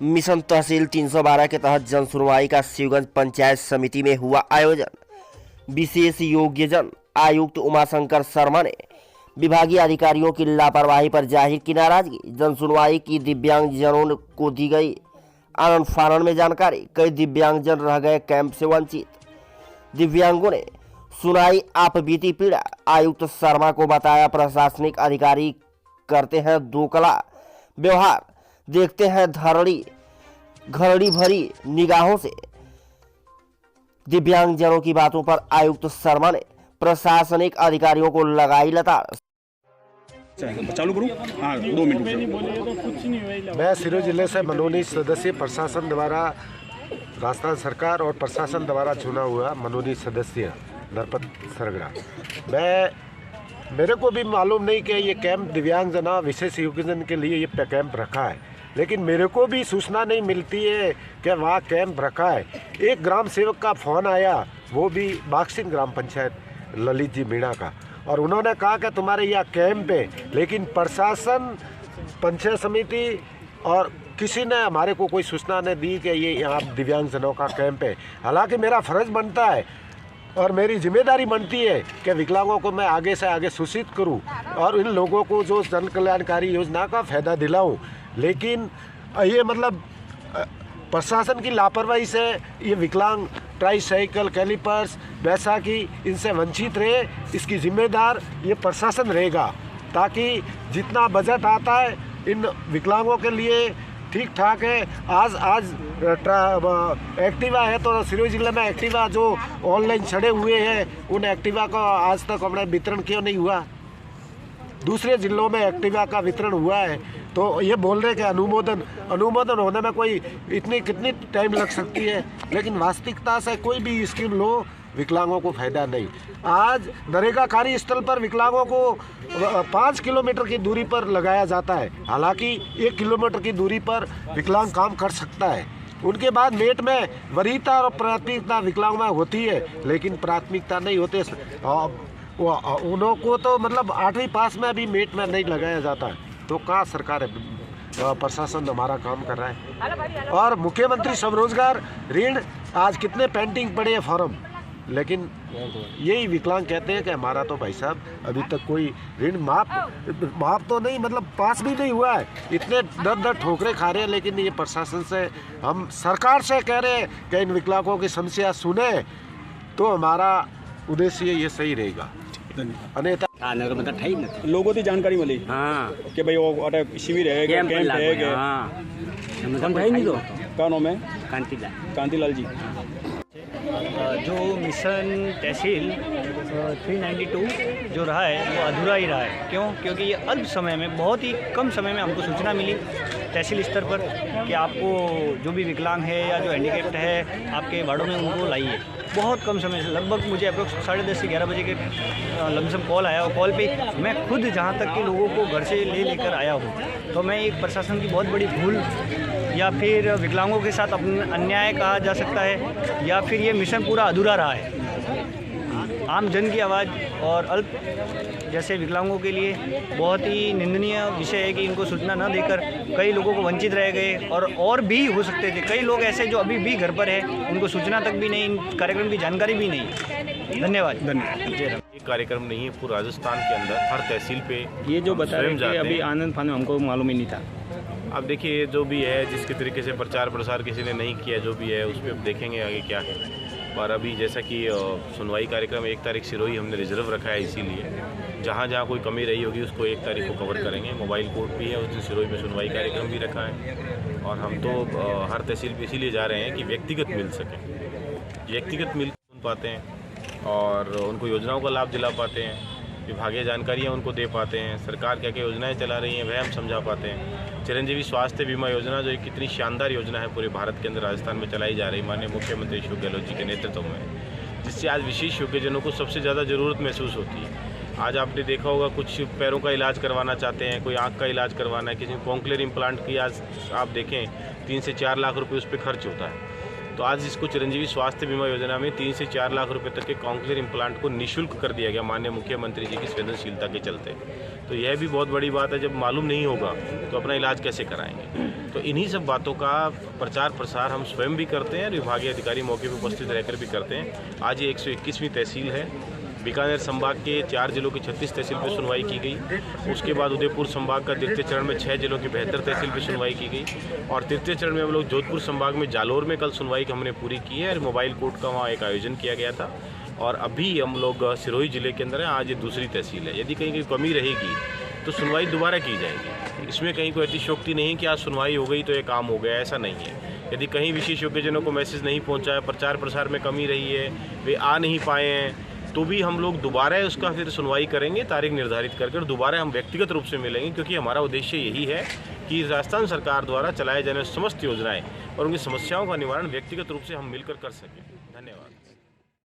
Mission तहसील 312 के तहत जन सुनवाई का शिवगंज पंचायत समिति में हुआ आयोजन। विशेष योग्यजन आयुक्त उमाशंकर शर्मा ने विभागीय अधिकारियों की लापरवाही पर जाहिर की नाराजगी। जन सुनवाई की दिव्यांगजनों को दी गई आनंद फानन में जानकारी। कई दिव्यांगजन रह गए कैंप से वंचित। दिव्यांगों ने सुनाई आप बीती पीड़ा। आयुक्त शर्मा को बताया प्रशासनिक अधिकारी करते हैं दो कला व्यवहार, देखते हैं घरड़ी भरी निगाहों से। दिव्यांगजनों की बातों पर आयुक्त शर्मा ने प्रशासनिक अधिकारियों को लगाई लताड़। चालू करूं? हाँ, 2 मिनट। मैं सिरोही जिले से मनोनीत सदस्य प्रशासन द्वारा राजस्थान सरकार और प्रशासन द्वारा चुना हुआ मनोनीत सदस्य नरपत सरगड़ा। मेरे को भी मालूम नहीं कि ये कैंप दिव्यांगजना विशेष योग्यजन के लिए ये कैंप रखा है, लेकिन मेरे को भी सूचना नहीं मिलती है कि वहाँ कैंप रखा है। एक ग्राम सेवक का फ़ोन आया, वो भी बागसिंग ग्राम पंचायत ललित जी मीणा का, और उन्होंने कहा कि तुम्हारे यहाँ कैंप है, लेकिन प्रशासन, पंचायत समिति और किसी ने हमारे को कोई सूचना नहीं दी कि ये यहाँ दिव्यांगजनों का कैंप है। हालांकि मेरा फ़र्ज़ बनता है और मेरी जिम्मेदारी बनती है कि विकलांगों को मैं आगे से आगे सूचित करूं और इन लोगों को जो जन कल्याणकारी योजना का फ़ायदा दिलाऊं, लेकिन ये मतलब प्रशासन की लापरवाही से ये विकलांग ट्राईसाइकिल, कैलिपर्स, बैसाखी इनसे वंचित रहे। इसकी जिम्मेदार ये प्रशासन रहेगा, ताकि जितना बजट आता है इन विकलांगों के लिए ठीक ठाक है। आज एक्टिवा है तो सिरोही जिले में एक्टिवा जो ऑनलाइन चढ़े हुए हैं, उन एक्टिवा का आज तक हमने वितरण क्यों नहीं हुआ? दूसरे जिलों में एक्टिवा का वितरण हुआ है, तो ये बोल रहे कि अनुमोदन होने में कोई कितनी टाइम लग सकती है, लेकिन वास्तविकता से कोई भी स्कीम लो विकलांगों को फायदा नहीं। आज नरेगा कार्यस्थल पर विकलांगों को 5 किलोमीटर की दूरी पर लगाया जाता है, हालांकि 1 किलोमीटर की दूरी पर विकलांग काम कर सकता है। उनके बाद नेट में वरीयता और प्राथमिकता विकलांग में होती है, लेकिन प्राथमिकता नहीं होते। उनको तो मतलब 8वीं पास में भी मेट में नहीं लगाया जाता है, तो कहाँ सरकार है, प्रशासन हमारा काम कर रहा है। और मुख्यमंत्री स्वरोजगार ऋण आज कितने पेंडिंग पड़े हैं फॉर्म, लेकिन यही विकलांग कहते हैं कि हमारा तो भाई साहब अभी तक कोई ऋण माफ तो नहीं, मतलब पास भी नहीं हुआ है। इतने दर ठोकरे खा रहे हैं, लेकिन ये प्रशासन से, हम सरकार से कह रहे हैं कि इन विकलांगों की समस्या सुने, तो हमारा उद्देश्य ये सही रहेगा। अन्यथा लोगों की जानकारी मिली कि भाई वो शिविर है, कैंप है, नहीं तो क्या नाम है? कांतिलाल जी। जो मिशन तहसील 392 जो रहा है वो अधूरा ही रहा है। क्यों? क्योंकि ये अल्प समय में, बहुत ही कम समय में हमको सूचना मिली तहसील स्तर पर कि आपको जो भी विकलांग है या जो हैंडीकैप्ड है आपके वार्डों में उनको लाइए। बहुत कम समय से, लगभग मुझे अप्रोक्स 10:30 से 11 बजे के लमसम कॉल आया, और कॉल पे मैं खुद जहाँ तक कि लोगों को घर से लेकर आया हूँ। तो मैं एक प्रशासन की बहुत बड़ी भूल या फिर विकलांगों के साथ अन्याय कहा जा सकता है, या फिर ये मिशन पूरा अधूरा रहा है। आम जन की आवाज़ और अल्प जैसे विकलांगों के लिए बहुत ही निंदनीय विषय है कि इनको सूचना न देकर कई लोगों को वंचित रह गए, और भी हो सकते थे। कई लोग ऐसे जो अभी भी घर पर है, उनको सूचना तक भी नहीं, इन कार्यक्रम की जानकारी भी नहीं। धन्यवाद। ये कार्यक्रम नहीं है, पूरे राजस्थान के अंदर हर तहसील पे ये जो बता रहे हैं अभी आनंद फानन हमको मालूम ही नहीं था। अब देखिए जो भी है, जिसके तरीके से प्रचार प्रसार किसी ने नहीं किया, जो भी है उस पर अब देखेंगे आगे क्या है। और अभी जैसा कि सुनवाई कार्यक्रम 1 तारीख सिरोही हमने रिजर्व रखा है, इसीलिए जहाँ जहाँ कोई कमी रही होगी उसको 1 तारीख को कवर करेंगे। मोबाइल कोर्ट भी है, उस दिन सिरोही में सुनवाई कार्यक्रम भी रखा है। और हम तो हर तहसील पे इसीलिए जा रहे हैं कि व्यक्तिगत मिल सुन पाते हैं और उनको योजनाओं का लाभ दिला पाते हैं, विभागीय जानकारियाँ उनको दे पाते हैं, सरकार क्या क्या योजनाएं चला रही हैं वह हम समझा पाते हैं। चिरंजीवी स्वास्थ्य बीमा योजना जो एक कितनी शानदार योजना है, पूरे भारत के अंदर राजस्थान में चलाई जा रही माननीय मुख्यमंत्री अशोक गहलोत जी के नेतृत्व में, जिससे आज विशेष योग्यजनों को सबसे ज़्यादा ज़रूरत महसूस होती है। आज आपने देखा होगा कुछ पैरों का इलाज करवाना चाहते हैं, कोई आँख का इलाज करवाना है, किसी को कॉन्क्लेयर इम्प्लांट की आज आप देखें 3 से 4 लाख रुपये उस पर खर्च होता है। तो आज इसको चिरंजीवी स्वास्थ्य बीमा योजना में 3 से 4 लाख रुपए तक के कॉन्क्लेयर इम्प्लांट को निःशुल्क कर दिया गया माननीय मुख्यमंत्री जी की संवेदनशीलता के चलते। तो यह भी बहुत बड़ी बात है, जब मालूम नहीं होगा तो अपना इलाज कैसे कराएंगे। तो इन्हीं सब बातों का प्रचार प्रसार हम स्वयं भी करते हैं और विभागीय अधिकारी मौके पर उपस्थित रहकर भी करते हैं। आज ये 121वीं तहसील है। बीकानेर संभाग के 4 जिलों की 36 तहसील पर सुनवाई की गई। उसके बाद उदयपुर संभाग का द्वितीय चरण में 6 जिलों की 72 तहसील पर सुनवाई की गई और तृतीय चरण में हम लोग जोधपुर संभाग में जालोर में कल सुनवाई हमने पूरी की है और मोबाइल कोर्ट का वहाँ एक आयोजन किया गया था। और अभी हम लोग सिरोही जिले के अंदर हैं। आज ये दूसरी तहसील है। यदि कहीं कमी रहेगी तो सुनवाई दोबारा की जाएगी। इसमें कहीं कोई अतिशयोक्ति नहीं कि आज सुनवाई हो गई तो ये काम हो गया, ऐसा नहीं है। यदि कहीं विशेष योग्यजनों को मैसेज नहीं पहुंचा है, प्रचार प्रसार में कमी रही है, वे आ नहीं पाए हैं, तो भी हम लोग दोबारा उसका फिर सुनवाई करेंगे, तारीख निर्धारित करके, और दोबारा हम व्यक्तिगत रूप से मिलेंगे, क्योंकि हमारा उद्देश्य यही है कि राजस्थान सरकार द्वारा चलाए जाने समस्त योजनाएं और उनकी समस्याओं का निवारण व्यक्तिगत रूप से हम मिलकर कर सकें। धन्यवाद।